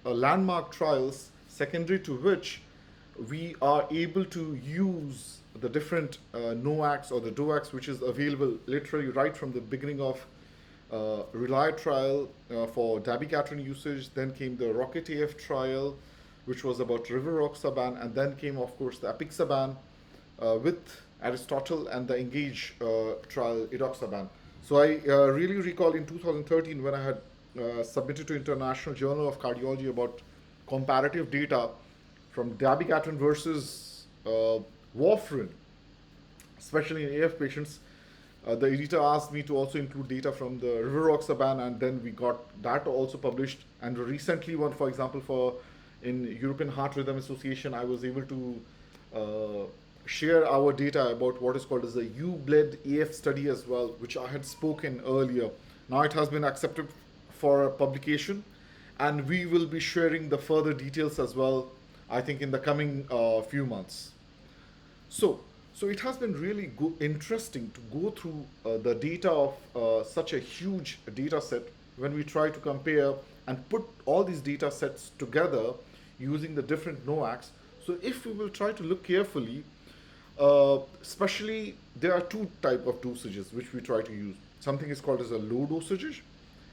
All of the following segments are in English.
landmark trials, secondary to which we are able to use the different NOACs or the DOACs, which is available literally right from the beginning of Rely trial for Dabigatran usage. Then came the Rocket AF trial, which was about Rivaroxaban, and then came, of course, the Apixaban with Aristotle and the Engage trial, Edoxaban. So I really recall in 2013 when I had submitted to International Journal of Cardiology about comparative data from Dabigatran versus warfarin, especially in AF patients. The editor asked me to also include data from the Rivaroxaban, and then we got that also published. And recently, one, for example, for in European Heart Rhythm Association, I was able to share our data about what is called as the U-bled AF study as well, which I had spoken earlier. Now it has been accepted for publication, and we will be sharing the further details as well, I think, in the coming few months. So, so it has been really interesting to go through the data of such a huge data set when we try to compare and put all these data sets together using the different NOACs. So if we will try to look carefully, especially there are two type of dosages which we try to use. Something is called as a low dosage,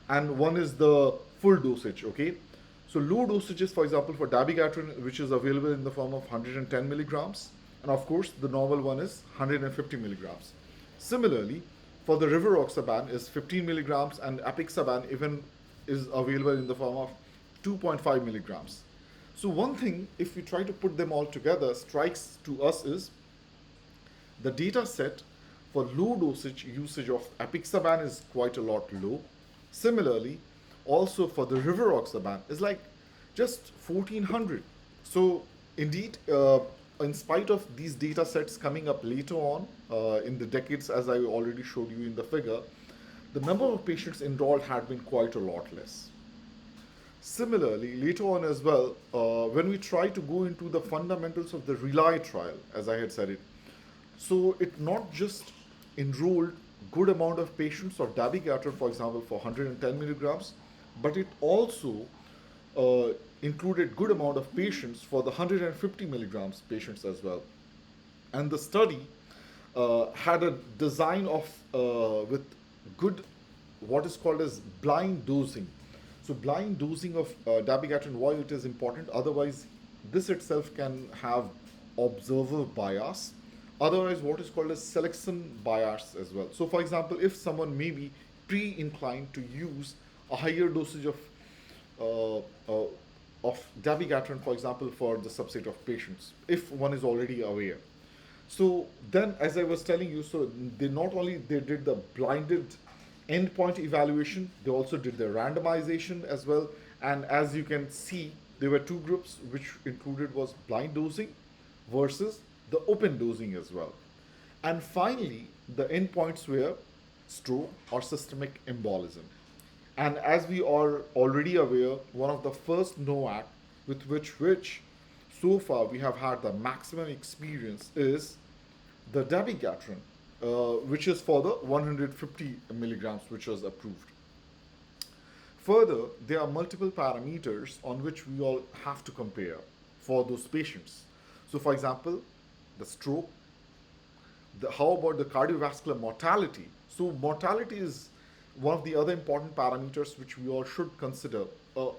and one is the full dosage. Okay, so low dosages, for example, for dabigatran, which is available in the form of 110 milligrams, and of course the normal one is 150 milligrams. Similarly, for the rivaroxaban is 15 milligrams, and apixaban even is available in the form of 2.5 milligrams. So one thing, if we try to put them all together, strikes to us is the data set for low dosage usage of apixaban is quite a lot low. Similarly, also for the rivaroxaban is like just 1400. So indeed, in spite of these data sets coming up later on in the decades, as I already showed you in the figure, the number of patients enrolled had been quite a lot less. Similarly, later on as well, when we try to go into the fundamentals of the Rely trial, as I had said it, so it not just enrolled good amount of patients of dabigatran, for example, for 110 milligrams, but it also included good amount of patients for the 150 milligrams patients as well. And the study had a design of with good what is called as blind dosing. So blind dosing of dabigatran, why it is important? Otherwise, this itself can have observer bias. Otherwise, what is called as selection bias as well. So, for example, if someone may be pre-inclined to use a higher dosage uh, uh, of dabigatran, for example, for the subset of patients, if one is already aware. So then, as I was telling you, so they not only they did the blinded endpoint evaluation, they also did the randomization as well. And as you can see, there were two groups which included was blind dosing versus the open dosing as well. And finally, the endpoints were stroke or systemic embolism. And as we are already aware, one of the first NOAC with which so far we have had the maximum experience is the dabigatran, which is for the 150 milligrams, which was approved. Further, there are multiple parameters on which we all have to compare for those patients. So, for example, the stroke, how about the cardiovascular mortality? So, mortality is one of the other important parameters which we all should consider.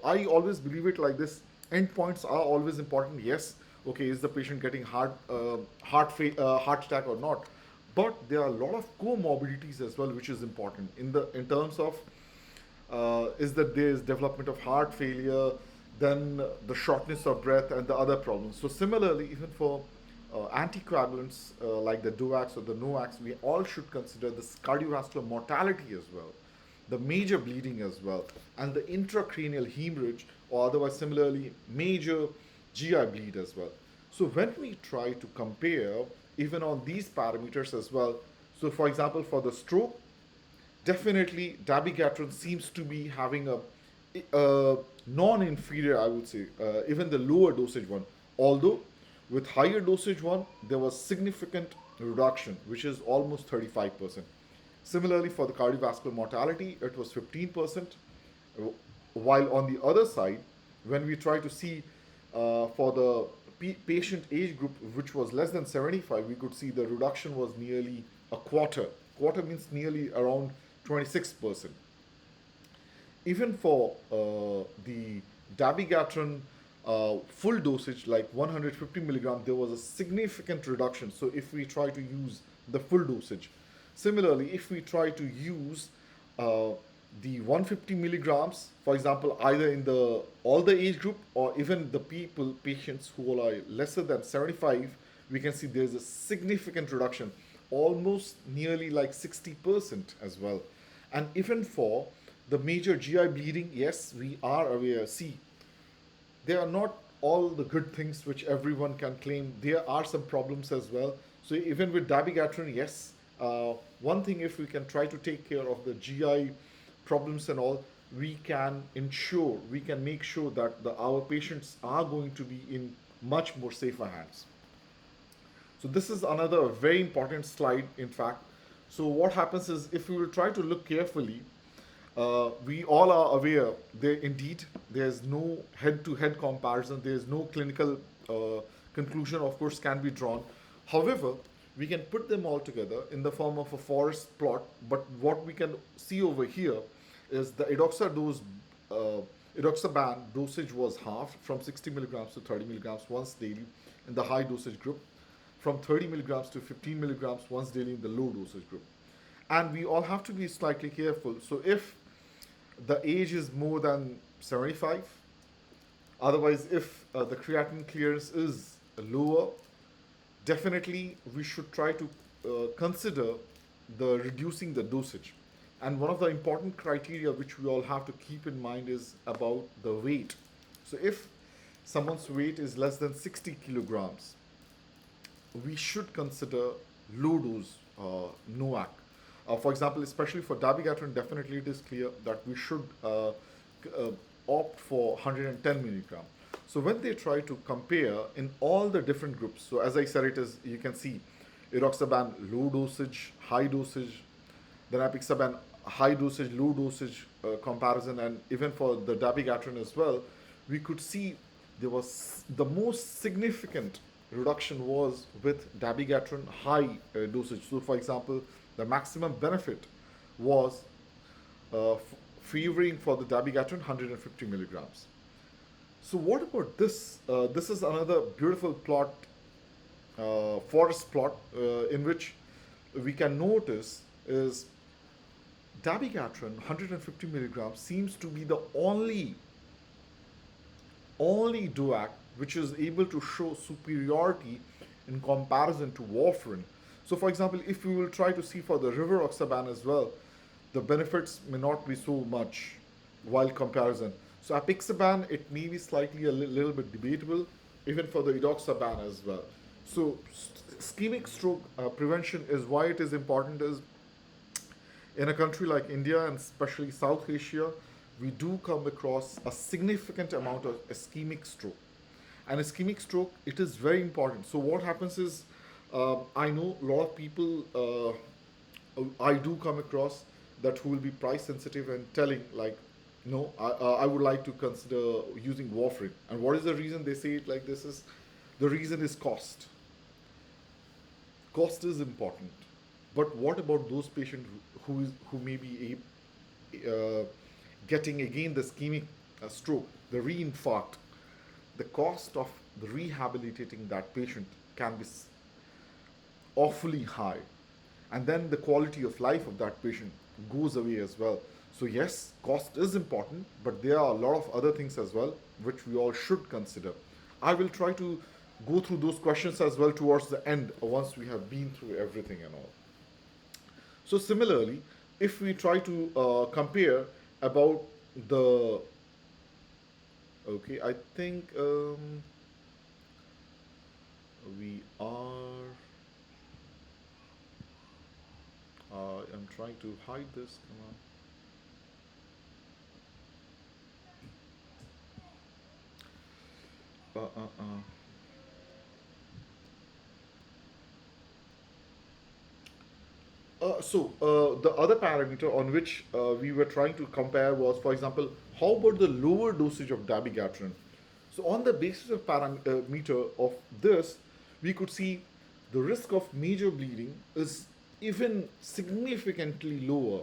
I always believe it like this: endpoints are always important. Yes, okay, is the patient getting heart attack or not? But there are a lot of comorbidities as well, which is important in terms of is that there is development of heart failure, then the shortness of breath, and the other problems. So similarly, even for anticoagulants like the DOACs or the NOACs, we all should consider this cardiovascular mortality as well, the major bleeding as well, and the intracranial hemorrhage, or otherwise similarly major GI bleed as well. So when we try to compare even on these parameters as well, so for example, for the stroke, definitely dabigatran seems to be having a non-inferior, I would say, even the lower dosage one. Although with higher dosage one, there was significant reduction, which is almost 35%. Similarly, for the cardiovascular mortality, it was 15%, while on the other side, when we try to see for the patient age group which was less than 75, we could see the reduction was nearly a quarter. Quarter means nearly around 26%. Even for the dabigatran full dosage, like 150 milligram, there was a significant reduction. So if we try to use the full dosage, similarly, if we try to use uh, the 150 milligrams, for example, either in the all the age group or even the patients who are lesser than 75, we can see there's a significant reduction, almost nearly like 60% as well. And even for the major GI bleeding, yes, we are aware. See, they are not all the good things which everyone can claim. There are some problems as well. So even with dabigatran, yes, one thing, if we can try to take care of the GI problems and all, we can make sure that our patients are going to be in much more safer hands. So this is another very important slide, in fact. So what happens is, if we will try to look carefully, we all are aware there indeed there's no head-to-head comparison. There's no clinical conclusion, of course, can be drawn. However, we can put them all together in the form of a forest plot. But what we can see over here is the uh, edoxaban dosage was halved from 60 milligrams to 30 milligrams once daily in the high dosage group, from 30 milligrams to 15 milligrams once daily in the low dosage group. And we all have to be slightly careful. So if the age is more than 75, otherwise, if the creatinine clearance is lower, definitely we should try to consider the reducing the dosage. And one of the important criteria which we all have to keep in mind is about the weight. So if someone's weight is less than 60 kilograms, we should consider low dose NOAC. For example, especially for dabigatran, definitely it is clear that we should opt for 110 milligram. So when they try to compare in all the different groups, so as I said, it is, you can see Edoxaban low dosage, high dosage, then Apixaban high dosage, low dosage comparison, and even for the dabigatran as well, we could see there was the most significant reduction was with dabigatran high dosage. So, for example, the maximum benefit was favoring for the dabigatran 150 milligrams. So what about this? This is another beautiful plot, forest plot, in which we can notice is dabigatran 150 milligrams seems to be the only DOAC which is able to show superiority in comparison to warfarin. So, for example, if we will try to see for the rivaroxaban as well, the benefits may not be so much while comparison. So, apixaban, it may be slightly a little bit debatable, even for the edoxaban as well. So, ischemic stroke prevention is why it is important is in a country like India and especially South Asia, we do come across a significant amount of ischemic stroke. And ischemic stroke, it is very important. So what happens is, I know a lot of people I do come across that who will be price sensitive and telling like, no, I would like to consider using warfarin. And what is the reason they say it like this is, the reason is cost. Cost is important. But what about those patients who may be getting again the ischemic stroke, the reinfarct? The cost of the rehabilitating that patient can be awfully high, and then the quality of life of that patient goes away as well. So yes, cost is important, but there are a lot of other things as well which we all should consider. I will try to go through those questions as well towards the end once we have been through everything and all. So similarly, if we try to compare about the, okay, I think we are, I'm trying to hide this, come on. The other parameter on which we were trying to compare was, for example, How about the lower dosage of dabigatran? So on the basis of parameter of this, we could see the risk of major bleeding is even significantly lower,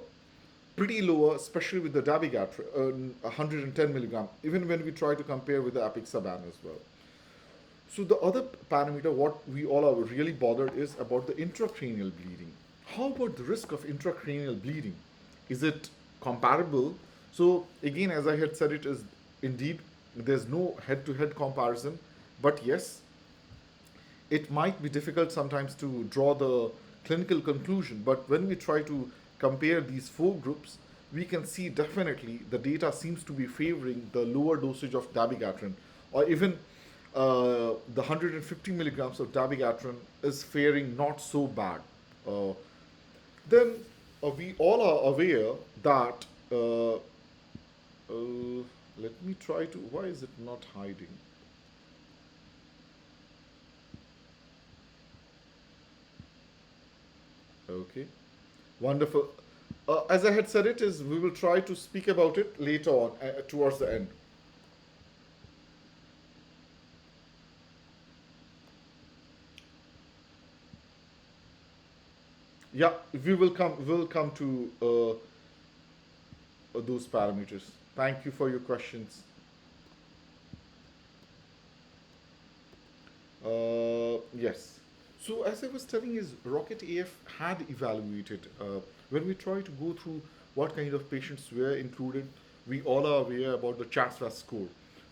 pretty lower, especially with the dabigatran, 110 milligram, even when we try to compare with the apixaban as well. So the other parameter, what we all are really bothered is about the intracranial bleeding. How about the risk of intracranial bleeding? Is it comparable? So again, as I had said, it is indeed there's no head-to-head comparison, but yes, it might be difficult sometimes to draw the clinical conclusion. But when we try to compare these four groups, we can see definitely the data seems to be favoring the lower dosage of dabigatran, or even the 150 milligrams of dabigatran is faring not so bad. Then we all are aware that let me try to. Why is it not hiding? Okay, wonderful. As I had said, it is we will try to speak about it later on towards the end. Yeah, we will come to those parameters. Thank you for your questions. Yes. So as I was telling, is Rocket AF had evaluated when we try to go through what kind of patients were included. We all are aware about the CHATS score.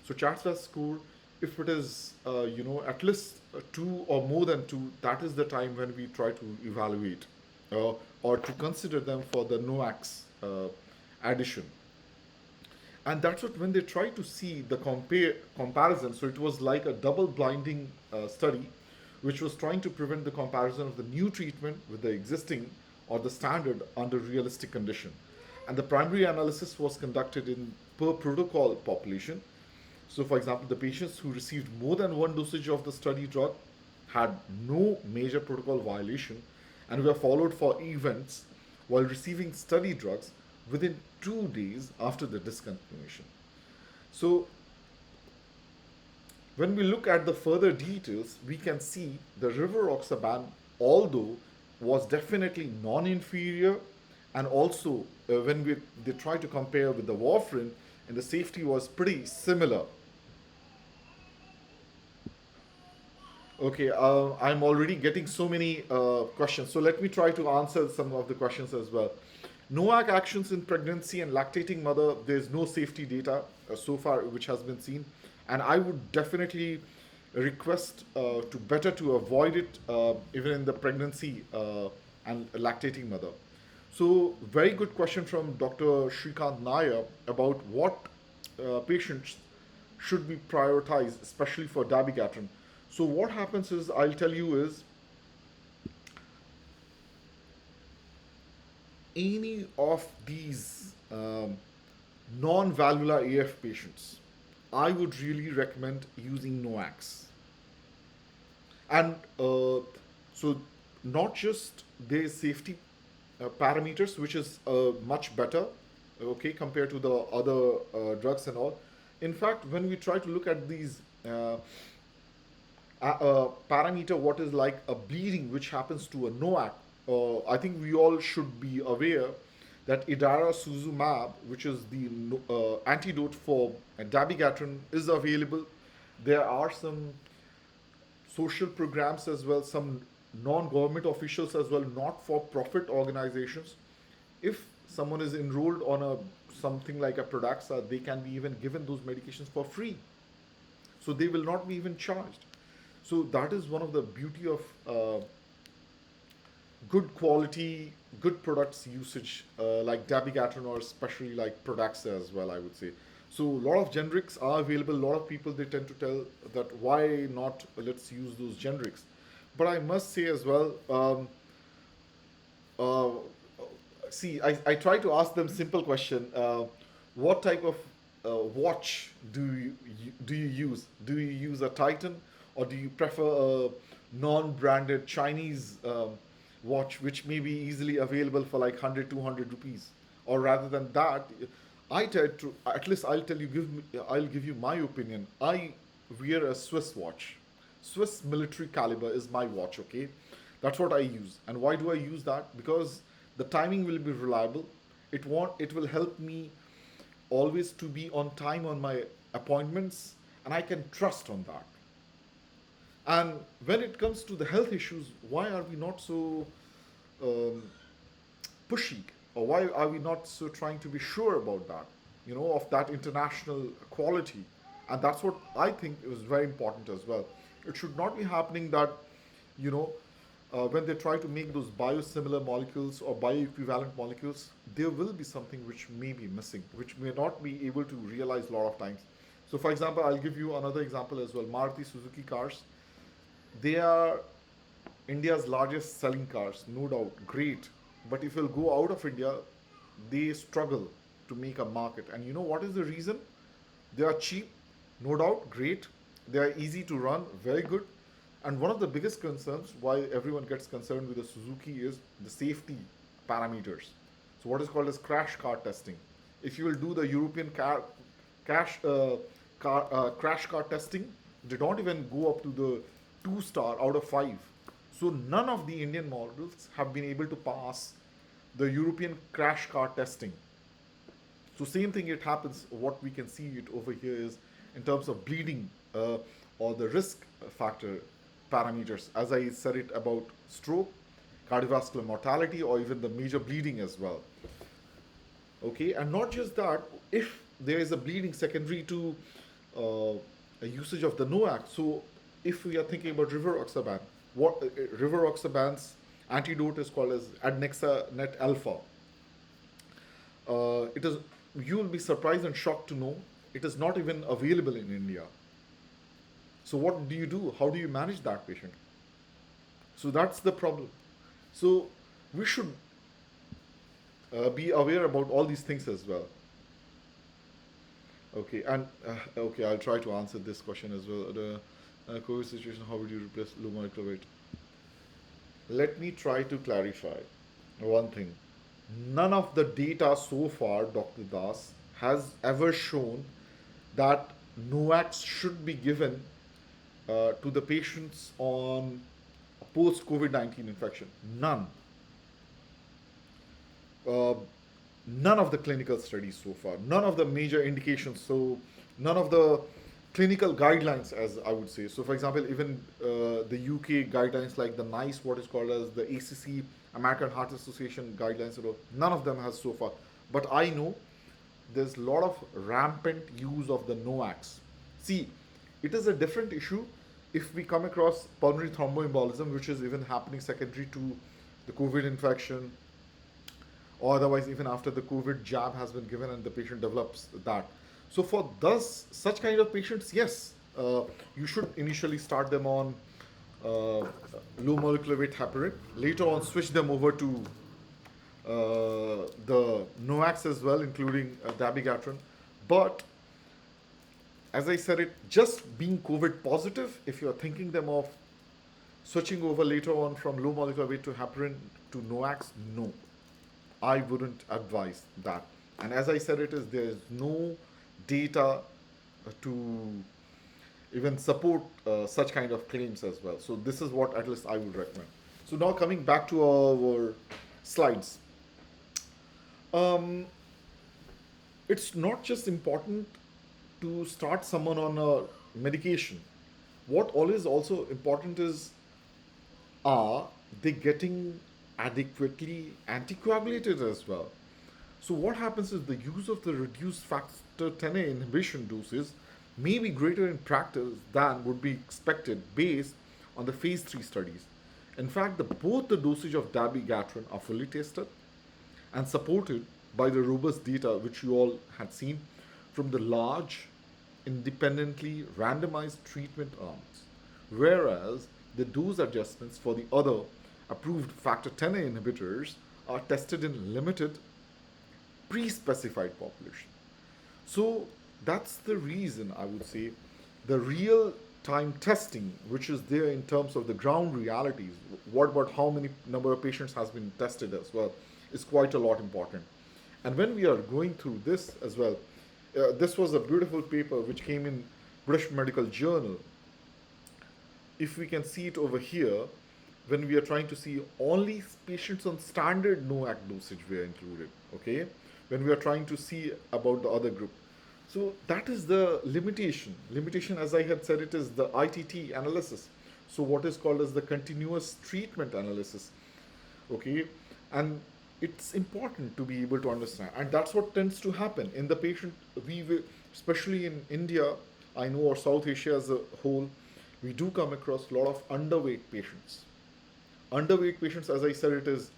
So CHATS score, if it is at least two or more than two, that is the time when we try to evaluate or to consider them for the NOACs addition. And that's what when they try to see the comparison. So it was like a double blinding study which was trying to prevent the comparison of the new treatment with the existing or the standard under realistic condition. And the primary analysis was conducted in per protocol population. So for example, the patients who received more than one dosage of the study drug had no major protocol violation and were followed for events while receiving study drugs within 2 days after the discontinuation. So when we look at the further details, we can see the rivaroxaban, although was definitely non-inferior, and also when they try to compare with the warfarin, and the safety was pretty similar. Okay, I'm already getting so many questions, so let me try to answer some of the questions as well. NOAC actions in pregnancy and lactating mother, there's no safety data so far which has been seen, and I would definitely request to better to avoid it even in the pregnancy and lactating mother. So very good question from Dr. Shrikant Nair about what patients should be prioritized, especially for dabigatran. So what happens is, I'll tell you is, any of these non-valvular AF patients, I would really recommend using NOACs. And so not just their safety parameters, which is much better, okay, compared to the other drugs and all. In fact, when we try to look at these parameter, what is like a bleeding which happens to a NOAC, I think we all should be aware that idarosuzumab, which is the antidote for dabigatran, is available. There are some social programs as well, some non-government officials as well, not-for-profit organizations. If someone is enrolled on a something like a Pradaxa, they can be even given those medications for free. So they will not be even charged. So that is one of the beauty of good quality, good products usage like dabigatran, or especially like Pradaxa as well, I would say. So a lot of generics are available. A lot of people, they tend to tell that why not, let's use those generics. But I must say as well, uh, see, I try to ask them simple question. What type of watch do you use? Do you use a Titan, or do you prefer a non-branded Chinese watch which may be easily available for like 100 200 rupees? Or rather than that, I try to, at least I'll tell you, I'll give you my opinion. I wear a Swiss watch. Swiss military caliber is my watch, okay? That's what I use. And why do I use that? Because the timing will be reliable. It will help me always to be on time on my appointments, and I can trust on that. And when it comes to the health issues, why are we not so um, pushy, or why are we not so trying to be sure about that, of that international quality? And that's what I think is very important as well. It should not be happening that, you know when they try to make those biosimilar molecules or bioequivalent molecules, there will be something which may be missing, which may not be able to realize a lot of times. So for example, I'll give you another example as well. Maruti Suzuki cars, they are India's largest selling cars, no doubt, great. But if you'll go out of India, they struggle to make a market. And you know what is the reason? They are cheap, no doubt, great. They are easy to run, very good. And one of the biggest concerns why everyone gets concerned with the Suzuki is the safety parameters. So what is called as crash car testing. If you will do the European crash car testing, they don't even go up to the 2 star out of 5. So none of the Indian models have been able to pass the European crash car testing. So same thing it happens. What we can see it over here is in terms of bleeding or the risk factor parameters. As I said it about stroke, cardiovascular mortality, or even the major bleeding as well. Okay, and not just that. If there is a bleeding secondary to a usage of the NOAC, so if we are thinking about rivaroxaban, what rivaroxaban's antidote is called as adnexanet alpha. It is, you will be surprised and shocked to know it is not even available in India. So what do you do? How do you manage that patient? So that's the problem. So we should be aware about all these things as well. Okay, and okay, I'll try to answer this question as well. The COVID situation, how would you replace low molecular weight? Let me try to clarify one thing. None of the data so far, Dr. Das, has ever shown that NOACs should be given to the patients on post COVID 19 infection. None. Uh, None of the clinical studies so far, none of the major indications, so none of the clinical guidelines, as I would say. So, for example, even the UK guidelines like the NICE, what is called as the ACC, American Heart Association guidelines, none of them has so far. But I know there's a lot of rampant use of the NOACs. See, it is a different issue if we come across pulmonary thromboembolism, which is even happening secondary to the COVID infection, or otherwise even after the COVID jab has been given and the patient develops that. So for such kind of patients, yes, you should initially start them on low molecular weight heparin. Later on, switch them over to the NOACs as well, including Dabigatran. But as I said, it just being COVID positive, if you are thinking them of switching over later on from low molecular weight to heparin to NOACs, no. I wouldn't advise that. And as I said, there is no data to even support such kind of claims as well. So this is what at least I would recommend. So now coming back to our slides. It's not just important to start someone on a medication. What always also important is, are they getting adequately anticoagulated as well? So what happens is the use of the reduced factor Xa inhibition doses may be greater in practice than would be expected based on the phase 3 studies. In fact, both the dosage of dabigatran are fully tested and supported by the robust data which you all had seen from the large independently randomized treatment arms, whereas the dose adjustments for the other approved factor Xa inhibitors are tested in limited pre-specified population. So that's the reason I would say the real time testing, which is there in terms of the ground realities, what about how many number of patients has been tested as well, is quite a lot important. And when we are going through this as well, this was a beautiful paper which came in British Medical Journal. If we can see it over here, when we are trying to see only patients on standard NOAC dosage were included, okay? When we are trying to see about the other group. So that is the limitation. Limitation, as I had said, it is the ITT analysis. So what is called as the continuous treatment analysis, okay? And it's important to be able to understand. And that's what tends to happen in the patient. We will, especially in India, I know, or South Asia as a whole, we do come across a lot of underweight patients. Underweight patients, as I said, it is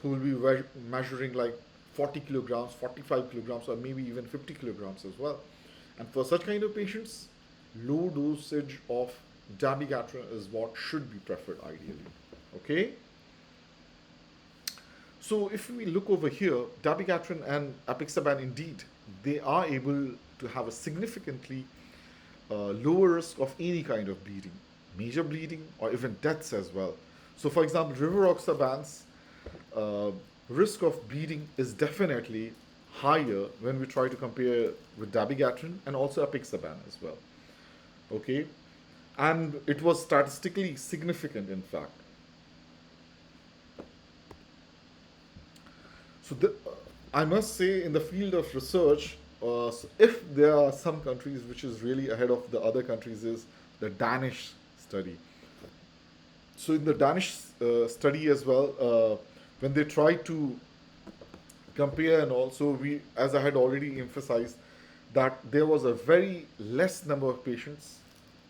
who will be measuring like 40 kilograms, 45 kilograms, or maybe even 50 kilograms as well. And for such kind of patients, low dosage of dabigatran is what should be preferred ideally. Okay? So if we look over here, dabigatran and apixaban, indeed, they are able to have a significantly lower risk of any kind of bleeding, major bleeding, or even deaths as well. So for example, rivaroxaban's risk of bleeding is definitely higher when we try to compare with dabigatran and also apixaban as well. Okay? And it was statistically significant, in fact. So I must say, in the field of research, if there are some countries which is really ahead of the other countries, is the Danish study. So in the Danish study as well, when they try to compare, and also we, as I had already emphasized, that there was a very less number of patients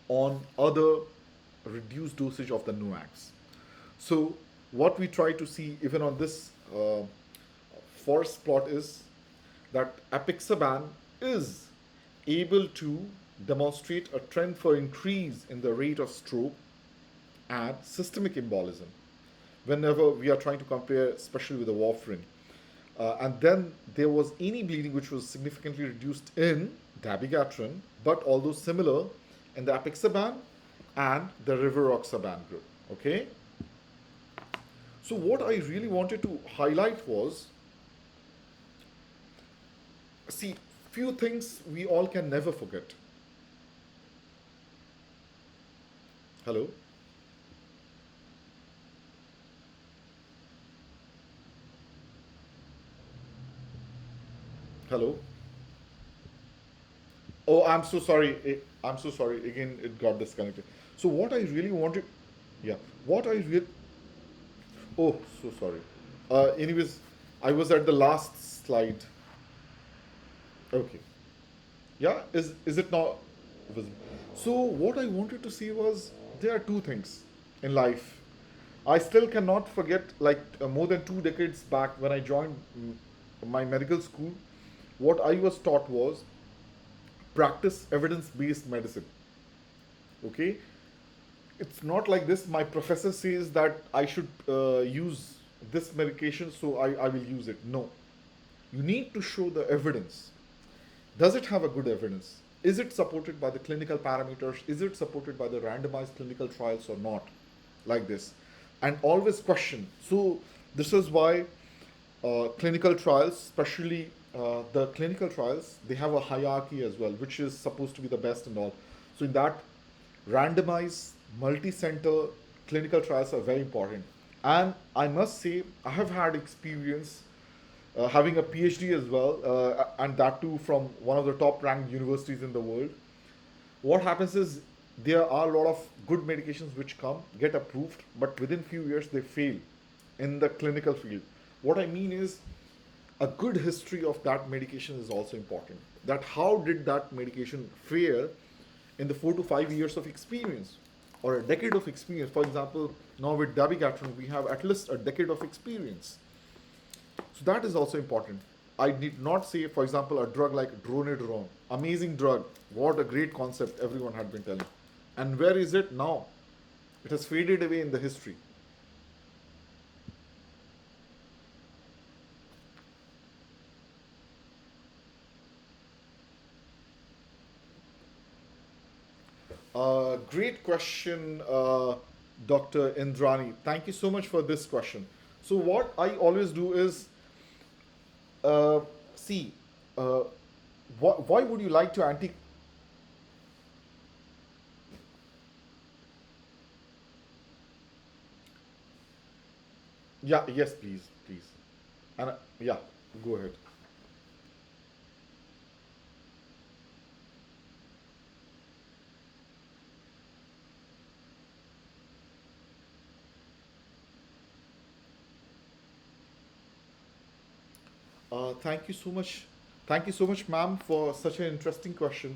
on other reduced dosage of the NOACs. So what we try to see even on this forest plot is that apixaban is able to demonstrate a trend for increase in the rate of stroke and systemic embolism whenever we are trying to compare, especially with the warfarin. And then there was any bleeding which was significantly reduced in dabigatran, but although similar in the apixaban and the rivaroxaban group. Okay? So what I really wanted to highlight was, see, few things we all can never forget. Hello? Hello? Oh, I'm so sorry. I'm so sorry. Again, it got disconnected. So what I really wanted, yeah, what I really, oh, so sorry. Anyways, I was at the last slide. Okay. Yeah, is it not visible? So what I wanted to see was there are two things in life. I still cannot forget, like more than 2 decades back when I joined my medical school, what I was taught was practice evidence-based medicine. Okay, it's not like this. My professor says that I should use this medication, so I will use it. No, you need to show the evidence. Does it have a good evidence? Is it supported by the clinical parameters? Is it supported by the randomized clinical trials or not? Like this. And always question. So this is why clinical trials, especially the clinical trials, they have a hierarchy as well, which is supposed to be the best and all. So in that, randomized, multi-center clinical trials are very important. And I must say, I have had experience having a PhD as well, and that too from one of the top ranked universities in the world. What happens is there are a lot of good medications which come, get approved, but within few years they fail in the clinical field. What I mean is a good history of that medication is also important. That how did that medication fare in the 4 to 5 years of experience or a decade of experience. For example, now with dabigatran, we have at least a decade of experience. So that is also important. I did not say, for example, a drug like dronidron, amazing drug, what a great concept everyone had been telling. And where is it now? It has faded away in the history. Great question, Dr. Indrani. Thank you so much for this question. So what I always do is, see, uh, why would you like to anti? Yeah, yes, please, please. And yeah, go ahead. Thank you so much. Thank you so much, ma'am, for such an interesting question.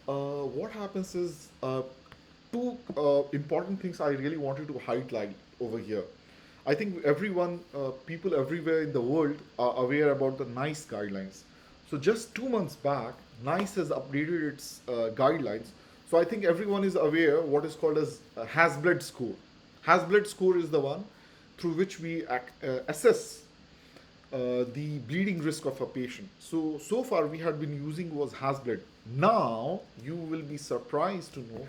What happens is two important things I really wanted to highlight over here. I think everyone, people everywhere in the world are aware about the NICE guidelines. So just 2 months back, NICE has updated its guidelines. So I think everyone is aware what is called as a Hasbled score. Hasbled score is the one through which we assess the bleeding risk of a patient. So far we had been using was Hasbled. Now you will be surprised to know.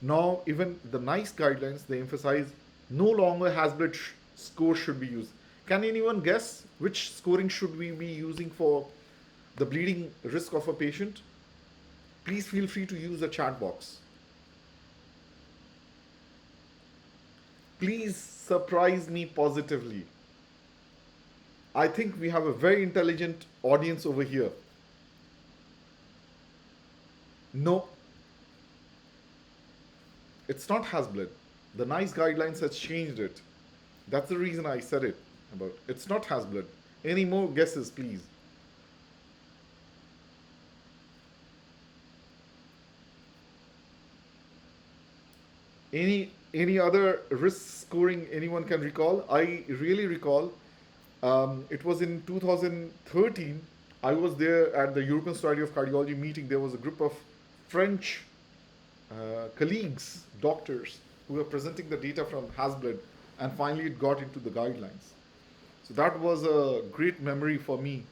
Now even the NICE guidelines they emphasize no longer Hasbled score should be used. Can anyone guess which scoring should we be using for the bleeding risk of a patient? Please feel free to use the chat box. Please surprise me positively. I think we have a very intelligent audience over here. No, it's not Hasbled. The NICE guidelines has changed it. That's the reason I said it about. It's not Hasbled. Any more guesses, please? Any other risk scoring anyone can recall? I really recall. It was in 2013. I was there at the European Society of Cardiology meeting. There was a group of French colleagues, doctors, who were presenting the data from Hasbled, and finally it got into the guidelines. So that was a great memory for me.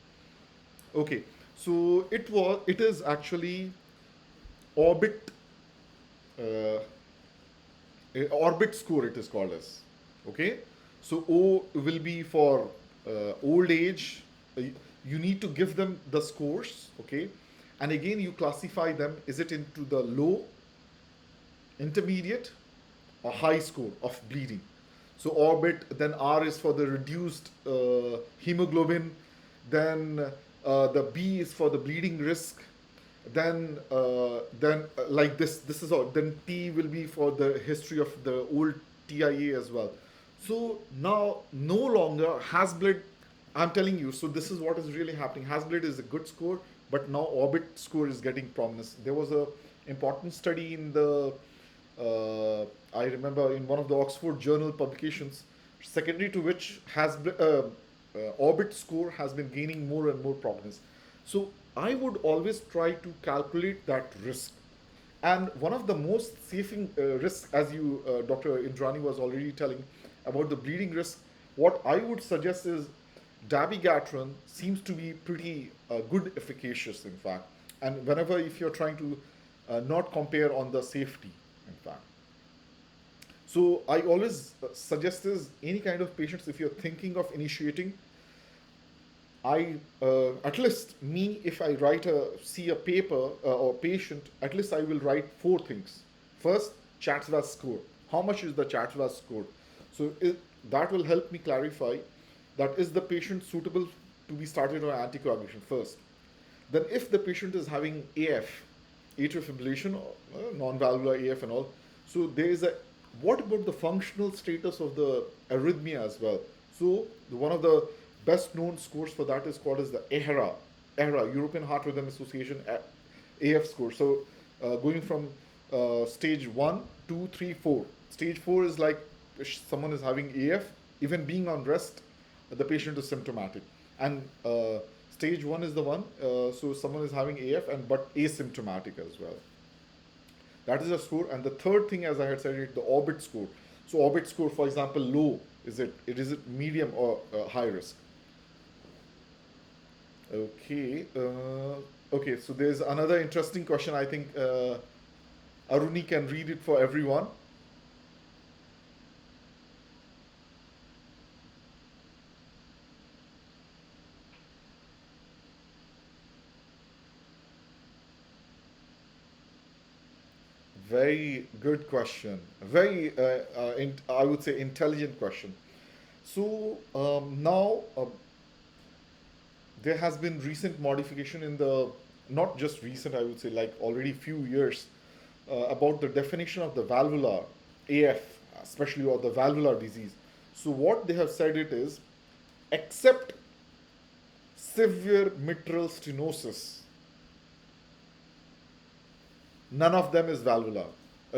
Okay, so it is actually orbit uh, orbit score it is called as. Okay, so O will be for old age. You need to give them the scores. Okay, and again you classify them. Is it into the low, intermediate, or high score of bleeding? So orbit, then R is for the reduced hemoglobin, then the B is for the bleeding risk, then like this is all. Then T will be for the history of the old TIA as well. So now no longer Hasbled. I'm telling you. So this is what is really happening. Hasbled is a good score, but now orbit score is getting prominence. There was a important study in the I remember in one of the Oxford Journal publications, secondary to which has orbit score has been gaining more and more prominence. So I would always try to calculate that risk. And one of the most saving risks, as you, Dr. Indrani was already telling about the bleeding risk, what I would suggest is Dabigatran seems to be pretty good efficacious, in fact. And whenever if you're trying to not compare on the safety, in fact. So I always suggest is any kind of patients if you're thinking of initiating, I at least me if I write a see a paper or patient, at least I will write four things. First, Chatsworth score. How much is the Chatsworth score? So that will help me clarify that is the patient suitable to be started on anticoagulation first. Then if the patient is having AF, atrial fibrillation, non-valvular AF and all, so there is a what about the functional status of the arrhythmia as well? So one of the best known scores for that is called as the EHRA, European Heart Rhythm Association AF score. So going from stage 1, 2, 3, 4. Stage 4 is like someone is having AF, even being on rest, the patient is symptomatic. And stage 1 is the one, so someone is having AF and but asymptomatic as well. That is a score. And the third thing, as I had said, the orbit score. So orbit score, for example, low, is it medium or high risk? Okay. Okay, so there's another interesting question. I think Aruni can read it for everyone. Very good question. Very, I would say, intelligent question. So now there has been recent modification in the, not just recent, I would say, like already few years, about the definition of the valvular AF, especially, or the valvular disease. So what they have said it is, except severe mitral stenosis, none of them is valvular.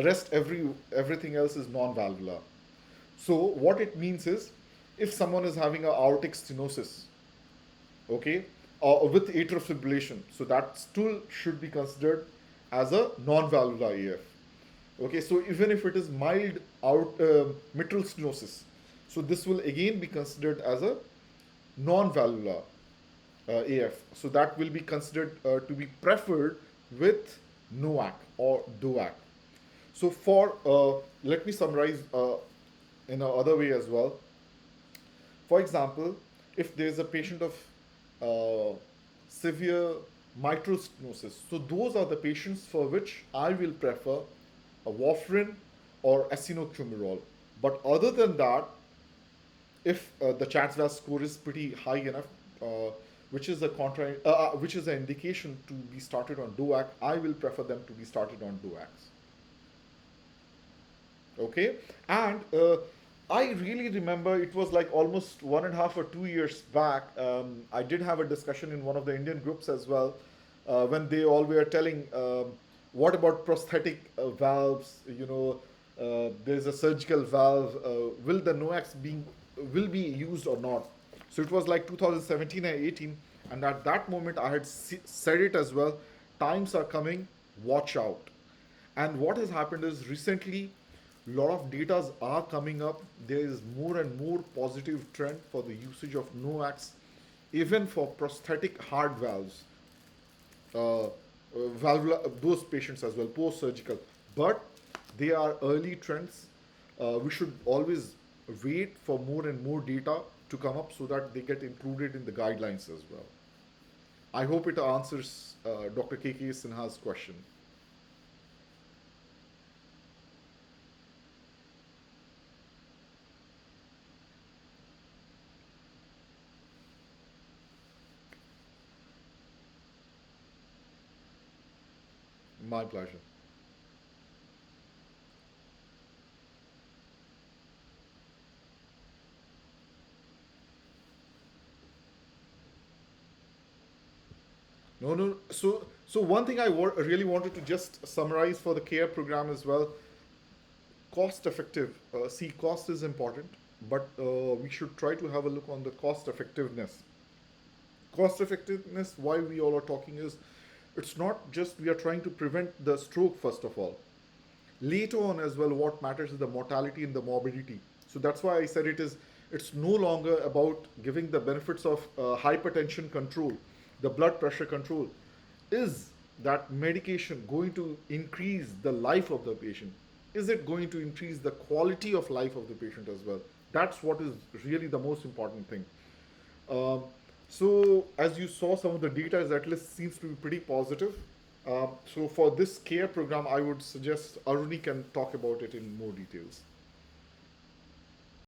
Rest everything else is non-valvular. So what it means is, if someone is having a aortic stenosis, okay, or with atrial fibrillation, so that still should be considered as a non-valvular AF. Okay, so even if it is mild mitral stenosis, so this will again be considered as a non-valvular AF. So that will be considered to be preferred with NOAC or DOAC. So for, let me summarize in another way as well. For example, if there is a patient of severe mitral stenosis, so those are the patients for which I will prefer a warfarin or acinocumarol. But other than that, if the Chatsworth score is pretty high enough, which is which is an indication to be started on DOAC, I will prefer them to be started on DOACs. Okay, and I really remember it was like almost 1.5 or 2 years back. I did have a discussion in one of the Indian groups as well, when they all were telling, what about prosthetic valves? There's a surgical valve. Will the NOACs will be used or not? So it was like 2017 and 18, and at that moment I had said it as well. Times are coming. Watch out. And what has happened is, recently, a lot of data are coming up. There is more and more positive trend for the usage of NOACs, even for prosthetic heart valves, valvular, those patients as well, post-surgical. But they are early trends. We should always wait for more and more data to come up so that they get included in the guidelines as well. I hope it answers Dr. KK Sinha's question. My pleasure. No, no. So one thing I really wanted to just summarize for the care program as well. Cost effective. See, cost is important, but we should try to have a look on the cost effectiveness. Cost effectiveness, why we all are talking is, it's not just we are trying to prevent the stroke first of all. Later on as well, what matters is the mortality and the morbidity. So that's why I said it's no longer about giving the benefits of hypertension control, the blood pressure control. Is that medication going to increase the life of the patient? Is it going to increase the quality of life of the patient as well? That's what is really the most important thing. Um, so as you saw, some of the data is at least seems to be pretty positive. So for this care program, I would suggest Aruni can talk about it in more details.